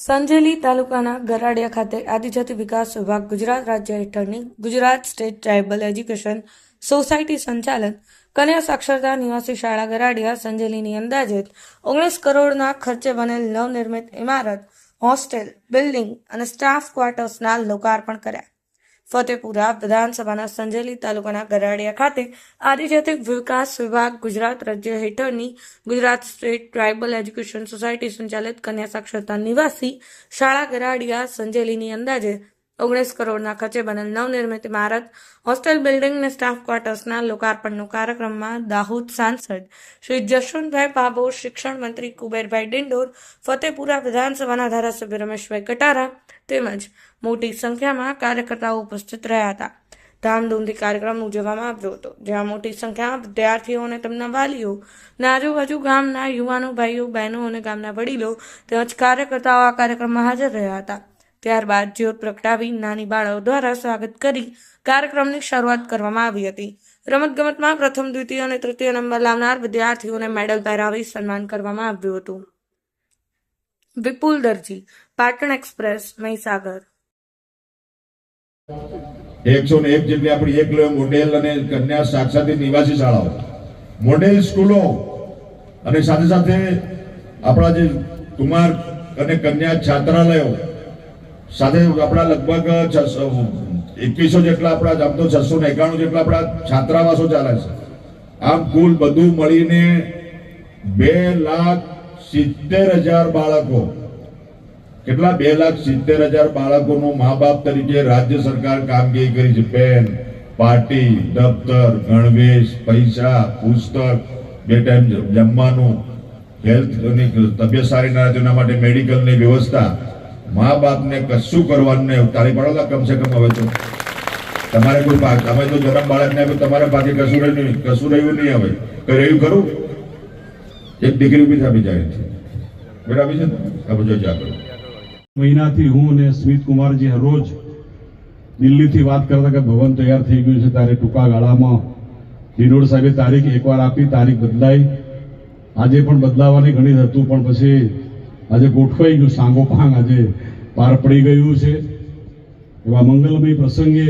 સંજેલી તાલુકાના ગરાડિયા ખાતે આદિજાતિ વિકાસ વિભાગ ગુજરાત રાજ્ય હેઠળની Gujarat state tribal education society સંચાલન કન્યા સાક્ષરતા નિવાસી શાળા ગરાડિયા સંજેલીની અંદાજિત 19 કરોડના ખર્ચે બનેલ નવનિર્મિત ઇમારત, હોસ્ટેલ, બિલ્ડિંગ અને સ્ટાફ ક્વાર્ટર્સના લોકાર્પણ કર્યા. ફતેપુરા વિધાનસભાના સંજેલી તાલુકાના ગરાડિયા ખાતે આદિજાતિ વિકાસ વિભાગ ગુજરાત રાજ્ય હેઠળની Gujarat state tribal education society સંચાલિત કન્યા સાક્ષરતા નિવાસી શાળા ગરાડિયા સંજેલીની અંદાજે 19 કરોડના ખર્ચે બનેલ નવનિર્મિત ઇમારત, હોસ્ટેલ, બિલ્ડિંગ અને સ્ટાફ ક્વાર્ટર્સના લોકાર્પણનો કાર્યક્રમમાં દાહોદ સાંસદ શ્રી જશવંતભાઈ ભાભોર, શિક્ષણ મંત્રી કુબેરભાઈ ડિંડોર, ફતેપુરા વિધાનસભાના ધારાસભ્ય રમેશભાઈ કટારા તેમજ મોટી સંખ્યામાં કાર્યકર્તાઓ ઉપસ્થિત રહ્યા હતા. ધામધૂમથી કાર્યક્રમ ઉજવવામાં આવ્યો હતો, જ્યાં મોટી સંખ્યામાં વિદ્યાર્થીઓ અને તેમના વાલીઓ અને આજુબાજુ ગામના યુવાનો, ભાઈઓ, બહેનો અને ગામના વડીલો તેમજ કાર્યકર્તાઓ આ કાર્યક્રમમાં હાજર રહ્યા હતા. ત્યારબાદ જ્યોત પ્રગટાવી નાની બાળાઓ દ્વારા સ્વાગત કરી કાર્યક્રમની શરૂઆત કરવામાં આવી હતી. રમતગમતમાં પ્રથમ, દ્વિતીય અને તૃતીય નંબર લાવનાર વિદ્યાર્થીઓને મેડલ પહેરાવી સન્માન કરવામાં આવ્યું હતું. વિપુલ દરજી, પાટણ એક્સપ્રેસ, મહીસાગર. 101 જેટલી આપણી એકલવ્ય મોડેલ અને કન્યા સાક્ષરતા નિવાસી શાળાઓ, મોડેલ સ્કૂલો અને સાથે સાથે આપણા જે કુમાર અને કન્યા છાત્રાલયો સાથે આપણા લગભગ 2100 જેટલા આપણા આમ તો 691 જેટલા આપણા છાત્રાવાસો ચાલે છે. આમ કુલ બધું મળીને 2,70,000 બાળકો, કેટલા 2,70,000 બાળકોનું મા બાપ તરીકે રાજ્ય સરકાર કામગીરી કરી છે. પેન, પાટી, દફતર, ગણવેશ, પૈસા, પુસ્તક, 2 ટાઈમ જમવાનું, હેલ્થ તબિયત સારી ના તેના માટે મેડિકલની વ્યવસ્થા. મા બાપને કશું કરવાનું નહીં. તારી પડો કમસે કમ. હવે તો તમારે કોઈ તમે તો જન્મ બાળકને આપ્યું, તમારા પાસે કશું રહ્યું નહીં. હવે કઈ રહ્યું ખરું? એક દીકરી ઉભી થઈ જાય છે, બરાબર છે ને? હવે જો આગળ મહિનાથી હું અને સ્મિત કુમારજી રોજ દિલ્હીથી વાત કરતા કે ભવન તૈયાર થઈ ગયું છે, ત્યારે ટૂંકા ગાળામાં ડિંડોર સાહેબે તારીખ એકવાર આપી, તારીખ બદલાઈ. આજે પણ બદલાવાની ઘણી હતું, પણ પછી આજે ગોઠવાઈ ગયું, સાંગોપાંગ આજે પાર પડી ગયું છે. એવા મંગલમય પ્રસંગે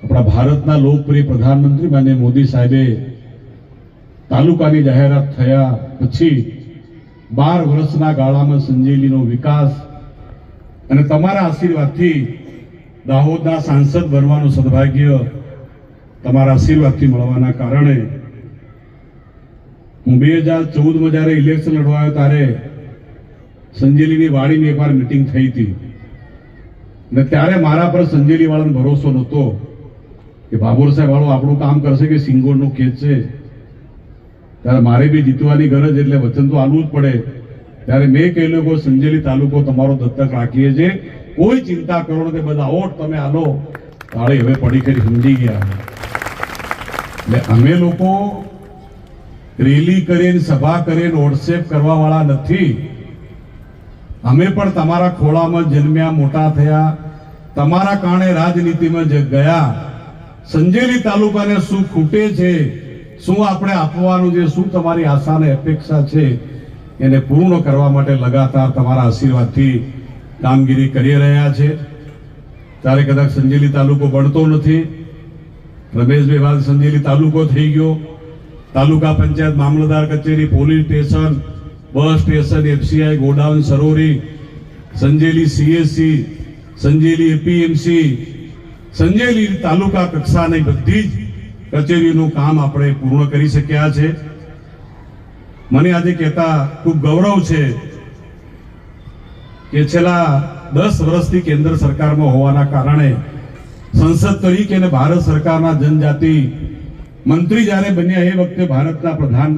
આપણા ભારતના લોકપ્રિય પ્રધાનમંત્રી માનનીય મોદી સાહેબે તાલુકાની જાહેરાત થયા પછી 12 વર્ષના ગાળામાં સંજેલીનો વિકાસ અને તમારા આશીર્વાદથી દાહોદના સાંસદ બનવાનું સદભાગ્ય તમારા આશીર્વાદથી મળવાના કારણે હું 2014માં જ્યારે ઇલેક્શન લડવાયો ત્યારે સંજેલીની વાડીની એકવાર મિટિંગ થઈ હતી અને ત્યારે મારા પર સંજેલી વાળાનો ભરોસો નહોતો કે ભાભોર સાહેબ વાળો આપણું કામ કરશે કે સિંગોળનું ખેત છે. ત્યારે મારે બી જીતવાની ગરજ, એટલે વચન તો આલવું જ પડે. ત્યારે મેં કહેલું કે સંજેલી તાલુકો તમારો દત્તક રાખીએ છીએ, કોઈ ચિંતા કરો નથી, બધા ઓટ તમે આલો. તાળી હવે પડી કરી સમજી ગયા. એટલે અમે લોકો રેલી કરીને, સભા કરીને વોટ્સએપ કરવા વાળા નથી. અમે પણ તમારા ખોળામાં જન્મ્યા, મોટા થયા, તમારા કારણે રાજનીતિમાં ગયા. સંજેલી તાલુકાને શું ખૂટે છે, શું આપણે આપવાનું છે, શું તમારી આશા અને અપેક્ષા છે, એને પૂર્ણ કરવા માટે લગાતાર તમારા આશીર્વાદથી કામગીરી કરી રહ્યા છે. ત્યારે કદાચ સંજેલી તાલુકો બનતો નથી. રમેશભાઈ વાત સંજેલી તાલુકો થઈ ગયો. તાલુકા પંચાયત, મામલતદાર કચેરી, police station, bus station, FCI, godown, સરોવરી, સંજેલી સીએસસી, સંજેલી એપીએમસી, સંજેલી તાલુકા કક્ષાની બધી જ કચેરીનું કામ આપણે પૂર્ણ કરી શક્યા છે. મને આજે કહેતા ખૂબ ગૌરવ છે કે છેલ્લા 10 વર્ષથી કેન્દ્ર સરકારમાં હોવાના કારણે સંસદ તરીકે અને ભારત સરકારના જનજાતિ મંત્રી જ્યારે બન્યા એ વખતે ભારતના પ્રધાન